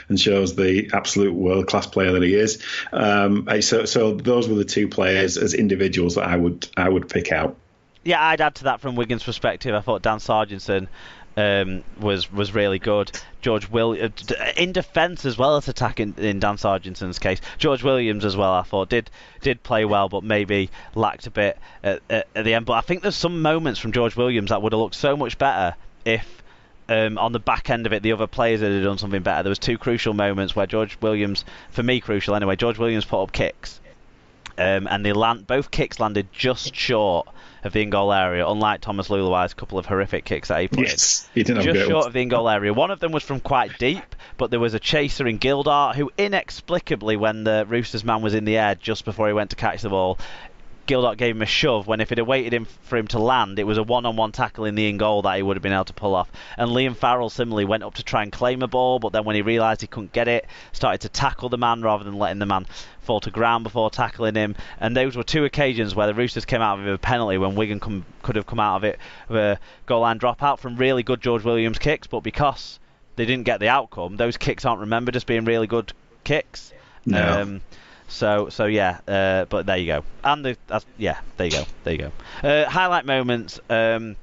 and shows the absolute world class player that he is. So those were the two players as individuals that I would pick out. Yeah, I'd add to that from Wigan's perspective. I thought Dan Sargentson was really good. George Williams in defence as well as attacking in Dan Sargentson's case. George Williams as well, I thought did play well, but maybe lacked a bit at the end. But I think there's some moments from George Williams that would have looked so much better if on the back end of it the other players had done something better. There was two crucial moments where George Williams, for me crucial anyway, George Williams put up kicks and both kicks landed just short of the in-goal area, unlike Thomas Luluai's couple of horrific kicks that he put in. He didn't have just short of the in-goal area. One of them was from quite deep, but there was a chaser in Gildart who inexplicably, when the Roosters man was in the air just before he went to catch the ball, Gildart gave him a shove when if it had waited for him to land, it was a one-on-one tackle in the in-goal that he would have been able to pull off. And Liam Farrell similarly went up to try and claim a ball, but then when he realised he couldn't get it, started to tackle the man rather than letting the man fall to ground before tackling him. And those were two occasions where the Roosters came out of it with a penalty when Wigan could have come out of it with a goal line dropout from really good George Williams kicks, but because they didn't get the outcome, those kicks aren't remembered as being really good kicks. No. So yeah, but there you go. And there you go. Highlight moments from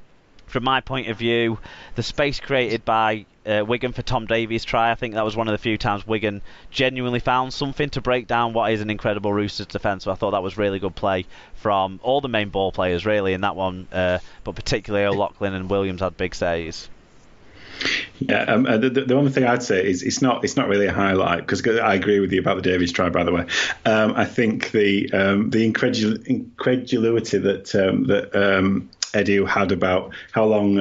my point of view, the space created by Wigan for Tom Davies' try. I think that was one of the few times Wigan genuinely found something to break down what is an incredible Roosters defence. So I thought that was really good play from all the main ball players really in that one, but particularly O'Loughlin and Williams had big saves. Yeah, the one thing I'd say is it's not really a highlight because I agree with you about the Davies try. By the way, I think the incredulity that Eddie had about how long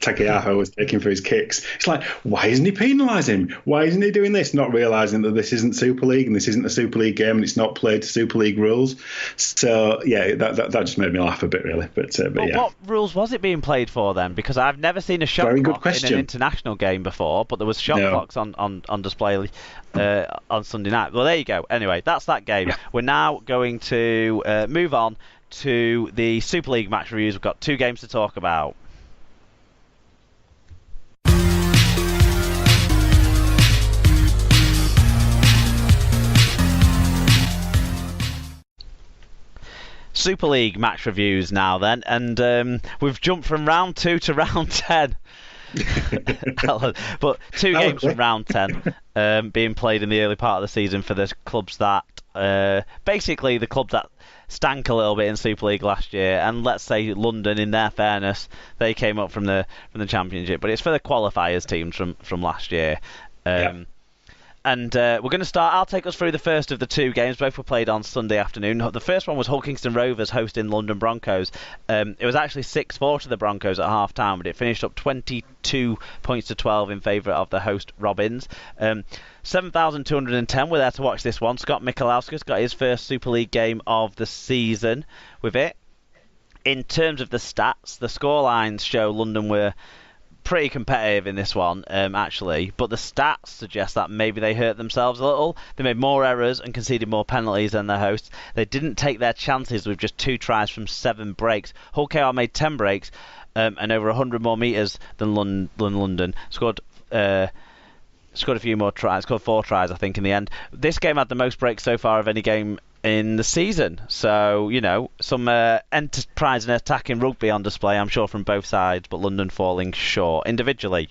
Takiaho was taking for his kicks. It's like, why isn't he penalising him? Why isn't he doing this? Not realising that this isn't Super League and this isn't a Super League game and it's not played to Super League rules. So yeah, that just made me laugh a bit really. But yeah. What rules was it being played for then? Because I've never seen a shot clock in an international game before, but there was shot clocks on display on Sunday night. Well, there you go. Anyway, that's that game. Yeah. We're now going to move on to the Super League match reviews. We've got two games to talk about. Super League match reviews now then, and we've jumped from round 2 to round 10. But two games from round 10 being played in the early part of the season for the clubs that basically the club that stank a little bit in Super League last year, and let's say London, in their fairness, they came up from the Championship, but it's for the qualifiers teams from last year. And we're going to start. I'll take us through the first of the two games. Both were played on Sunday afternoon. The first one was Hull Kingston Rovers hosting London Broncos. It was actually 6-4 to the Broncos at half time, but it finished up 22 points to 12 in favour of the host Robins. 7,210 were there to watch this one. Scott Mikalowskis got his first Super League game of the season with it. In terms of the stats, the scorelines show London were pretty competitive in this one, actually, but the stats suggest that maybe they hurt themselves a little. They made more errors and conceded more penalties than their hosts. They didn't take their chances with just 2 tries from 7 breaks. Hull KR made 10 breaks and over 100 more metres than London. Scored a few more tries, scored 4 tries I think in the end. This game had the most breaks so far of any game in the season, so some enterprise and attacking rugby on display, I'm sure, from both sides, but London falling short individually.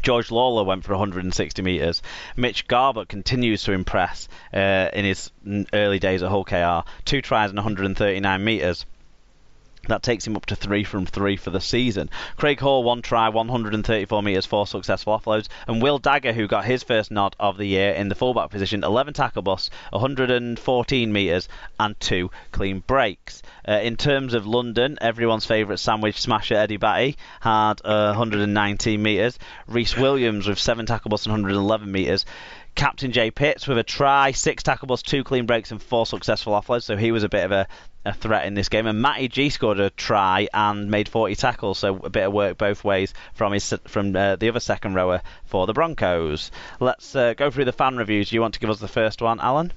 George Lawler went for 160 metres. Mitch Garbutt continues to impress in his early days at Hull KR. 2 tries and 139 metres. That takes him up to 3 from 3 for the season. Craig Hall, 1 try, 134 metres, 4 successful offloads. And Will Dagger, who got his first nod of the year in the fullback position, 11 tackle busts, 114 metres and 2 clean breaks. In terms of London, everyone's favourite sandwich smasher Eddie Batty had 119 metres. Rhys Williams with 7 tackle busts and 111 metres. Captain Jay Pitts with a try, 6 tackle busts, 2 clean breaks and 4 successful offloads, so he was a bit of a threat in this game. And Matty G scored a try and made 40 tackles, so a bit of work both ways from the other second rower for the Broncos. Let's go through the fan reviews. Do you want to give us the first one, Alan?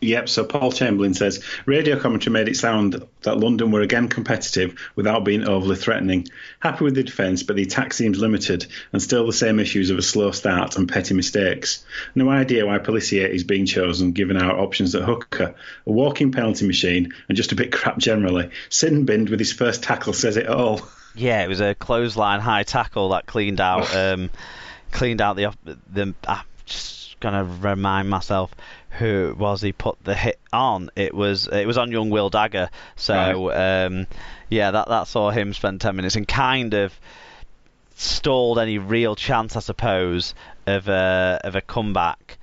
Yep, so Paul Chamberlain says, radio commentary made it sound that London were again competitive without being overly threatening. Happy with the defence, but the attack seems limited and still the same issues of a slow start and petty mistakes. No idea why Pelissier is being chosen, given our options at hooker. A walking penalty machine and just a bit crap generally. Sin-binned with his first tackle says it all. Yeah, it was a clothesline high tackle that cleaned out the just gonna remind myself who was he put the hit on. It was on young Will Dagger. So right. That saw him spend 10 minutes and kind of stalled any real chance, I suppose, of a comeback,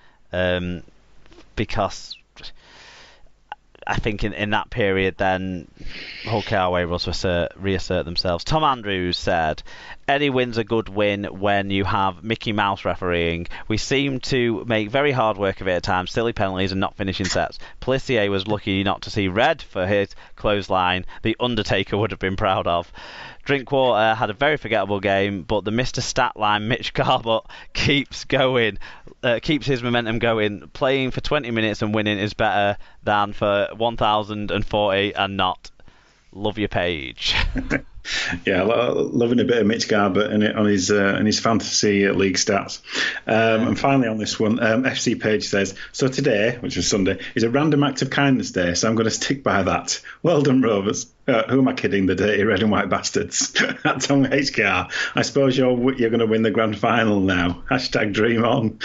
because I think in that period then Hull KR were able to reassert themselves. Tom Andrews said, any win's a good win when you have Mickey Mouse refereeing. We seem to make very hard work of it at times, silly penalties and not finishing sets. Pelissier was lucky not to see red for his clothesline the Undertaker would have been proud of. Drinkwater had a very forgettable game, but the Mr. Statline Mitch Garbutt keeps his momentum going. Playing for 20 minutes and winning is better than for 1,040 and not. Love your page. Yeah, loving a bit of Mitch Garbutt on his fantasy league stats. And finally on this one, FC Page says, so today, which was Sunday, is a random act of kindness day, so I'm going to stick by that. Well done, Rovers. Who am I kidding? The dirty red and white bastards. At Tom HKR. I suppose you're going to win the grand final now. Hashtag dream on.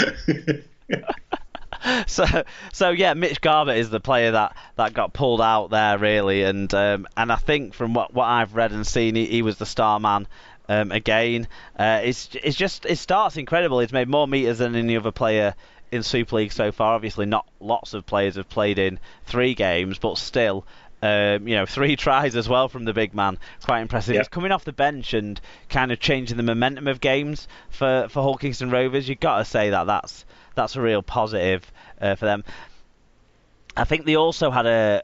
So yeah, Mitch Garbutt is the player that got pulled out there really, and I think from what I've read and seen, he was the star man again. It starts incredible. He's made more meters than any other player in Super League so far. Obviously, not lots of players have played in 3 games, but still. 3 tries as well from the big man. Quite impressive. Yep. He's coming off the bench and kind of changing the momentum of games for Hull Kingston Rovers. You've got to say that's a real positive for them. I think they also had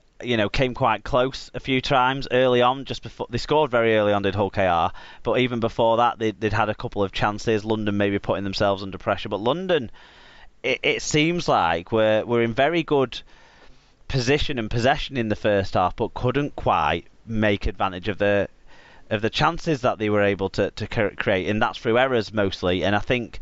came quite close a few times early on, just before they scored very early on, did Hull KR, but even before that they'd had a couple of chances. London maybe putting themselves under pressure, but London, it seems like we're in very good position and possession in the first half, but couldn't quite make advantage of the chances that they were able to create, and that's through errors mostly. And I think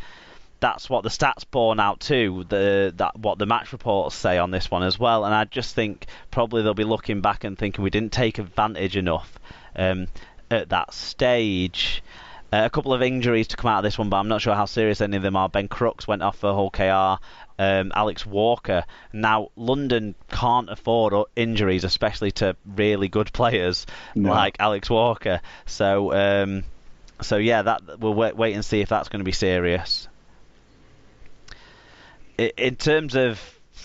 that's what the stats borne out too, what the match reports say on this one as well. And I just think probably they'll be looking back and thinking we didn't take advantage enough at that stage. A couple of injuries to come out of this one, but I'm not sure how serious any of them are. Ben Crooks went off for Hull KR. Alex Walker. Now, London can't afford injuries, especially to really good players like Alex Walker. So that we'll wait and see if that's going to be serious. In terms of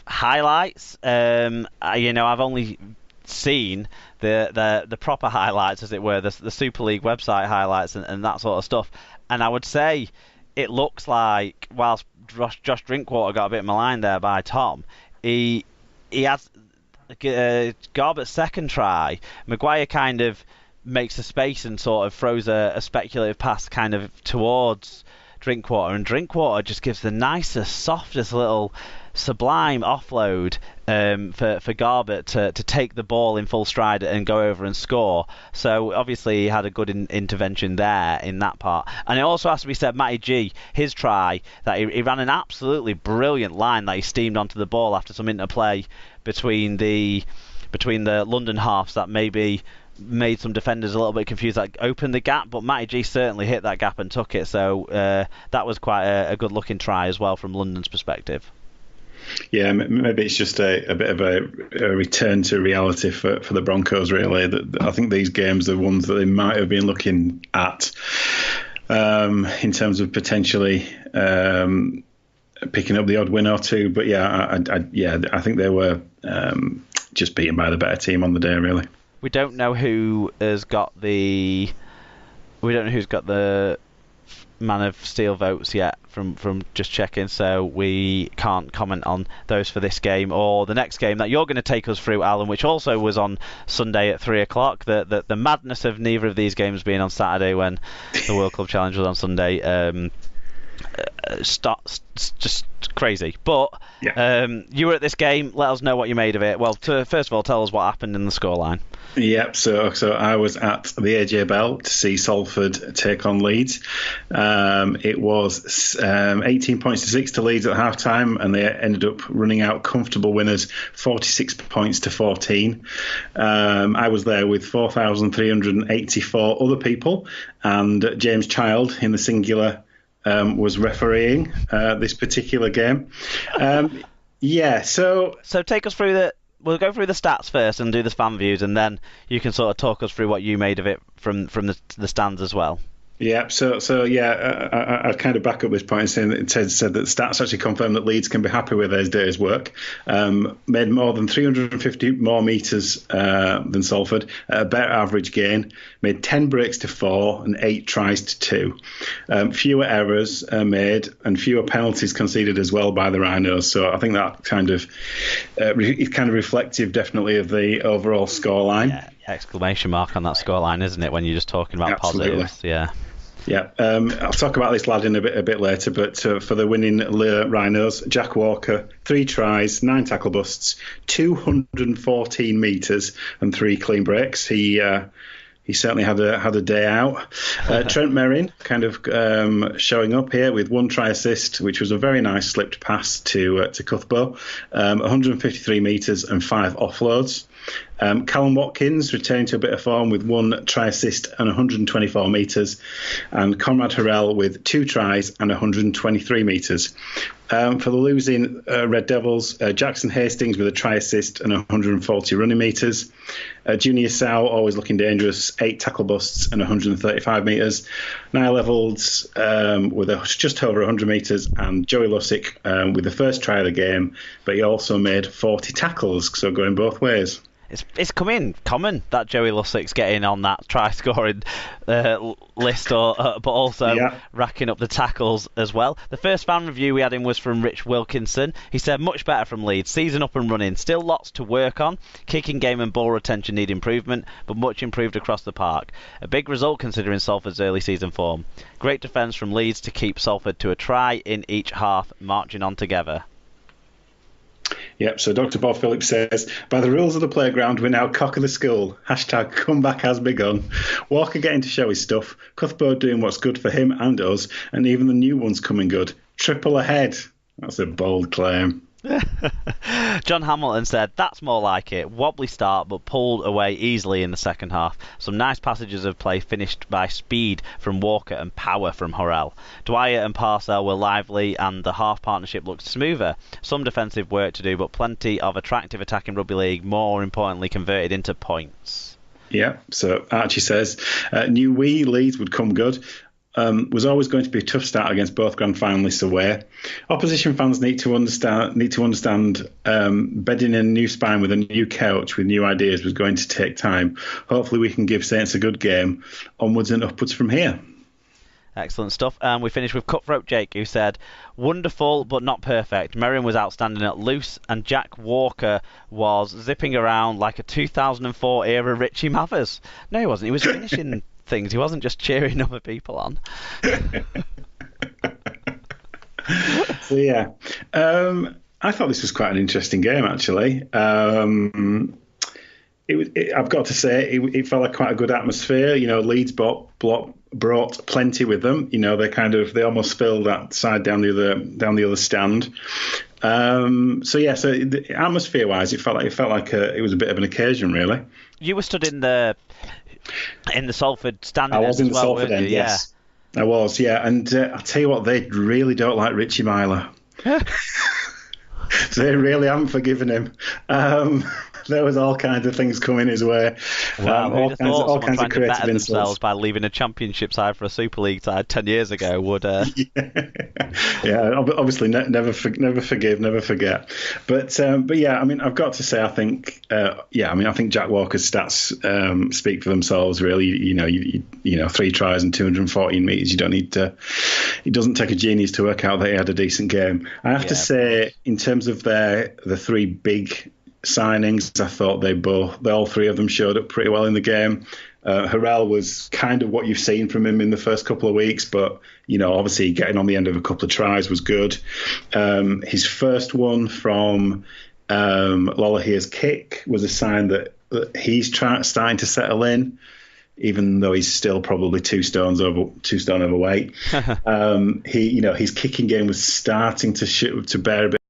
highlights, I've only seen the proper highlights, as it were, the Super League website highlights and that sort of stuff. And I would say it looks like, whilst Josh Drinkwater got a bit maligned there by Tom, he has Garbutt's second try. Maguire kind of makes a space and sort of throws a speculative pass kind of towards Drinkwater, and Drinkwater just gives the nicest, softest little sublime offload for Garbutt to take the ball in full stride and go over and score. So obviously he had a good intervention there in that part. And it also has to be said, Matty G, his try, that he ran an absolutely brilliant line that he steamed onto the ball after some interplay between the London halves that maybe made some defenders a little bit confused, that opened the gap, but Matty G certainly hit that gap and took it. So that was quite a good looking try as well from London's perspective. Yeah, maybe it's just a bit of a return to reality for the Broncos, really. I think these games are ones that they might have been looking at in terms of potentially picking up the odd win or two. But I think they were just beaten by the better team on the day, really. We don't know who's got the Man of Steel votes yet from just checking, so we can't comment on those for this game or the next game that you're going to take us through, Alan, which also was on Sunday at 3:00. The madness of neither of these games being on Saturday when the World Club Challenge was on Sunday, just crazy. But You were at this game. Let us know what you made of it. Well, first of all, tell us what happened in the scoreline. Yep, so I was at the AJ Bell to see Salford take on Leeds. It was 18 points to 6 to Leeds at half-time, and they ended up running out comfortable winners, 46 points to 14. I was there with 4,384 other people, and James Child, in the singular, was refereeing this particular game. So take us through We'll go through the stats first and do the fan views, and then you can sort of talk us through what you made of it from the stands as well. Yeah, I'd kind of back up this point and saying that it said that stats actually confirm that Leeds can be happy with their day's work. Made more than 350 more metres than Salford, a better average gain, made 10 breaks to 4 and 8 tries to 2. Fewer errors made and fewer penalties conceded as well by the Rhinos. So I think that kind of is kind of reflective, definitely, of the overall scoreline. Yeah, exclamation mark on that scoreline, isn't it, when you're just talking about positives? Yeah. Yeah, I'll talk about this lad in a bit later, but for the winning Rhinos, Jack Walker, 3 tries, 9 tackle busts, 214 metres and 3 clean breaks. He certainly had a day out. Trent Merrin kind of showing up here with 1 try assist, which was a very nice slipped pass to Cuthbo, 153 metres and 5 offloads. Callum Watkins returning to a bit of form with 1 try assist and 124 metres, and Conrad Harrell with 2 tries and 123 metres. For the losing Red Devils, Jackson Hastings with a try assist and 140 running metres. Junior Sow, always looking dangerous, 8 tackle busts and 135 metres. Niall Evalds with just over 100 metres, and Joey Lussick with the first try of the game, but he also made 40 tackles, so going both ways. It's coming common that Joey Lussick's getting on that try scoring list, but also racking up the tackles as well. The first fan review we had in was from Rich Wilkinson. He said, much better from Leeds, season up and running, still lots to work on, kicking game and ball retention need improvement, but much improved across the park. A big result considering Salford's early season form. Great defence from Leeds to keep Salford to a try in each half, marching on together. Yep, so Dr. Bob Phillips says, by the rules of the playground, we're now cock of the school. Hashtag comeback has begun. Walker getting to show his stuff. Cuthbert doing what's good for him and us, and even the new ones coming good. Triple ahead. That's a bold claim. John Hamilton said, that's more like it. Wobbly start, but pulled away easily in the second half. Some nice passages of play finished by speed from Walker and power from Horrell. Dwyer and Parcell were lively and the half partnership looked smoother. Some defensive work to do, but plenty of attractive attack in Rugby League, more importantly converted into points. Yeah, so Archie says, knew Leeds would come good. Was always going to be a tough start against both grand finalists away. Opposition fans need to understand bedding in a new spine with a new coach with new ideas was going to take time. Hopefully we can give Saints a good game. Onwards and upwards from here. Excellent stuff. And we finished with Cutthroat Jake, who said, wonderful but not perfect. Merrin was outstanding at loose, and Jack Walker was zipping around like a 2004 era Richie Mathers. No, he wasn't. He was finishing things. He wasn't just cheering other people on. So yeah, I thought this was quite an interesting game actually. I've got to say it felt like quite a good atmosphere. You know, Leeds brought plenty with them. You know, they almost filled that side down the other stand. So atmosphere wise, it felt like it was a bit of an occasion really. You were stood in the Salford stand. I was in the Salford end, yes. I was, yeah. And I'll tell you what, they really don't like Richie Myler. They really haven't forgiven him. There was all kinds of things coming his way. Wow, all kinds of creative insults. By leaving a championship side for a Super League side 10 years ago would. Yeah, obviously never forgive, never forget. But yeah, I mean, I've got to say, I think Jack Walker's stats speak for themselves. Really, you know, 3 tries and 214 metres. You don't need to. It doesn't take a genius to work out that he had a decent game. I have to say, in terms of the 3 big signings, I thought all 3 of them showed up pretty well in the game. Harrell was kind of what you've seen from him in the first couple of weeks, but, obviously getting on the end of a couple of tries was good. His first one from Lollahere's kick was a sign that he's starting to settle in, even though he's still probably 2 stone overweight. His kicking game was starting to bear a bit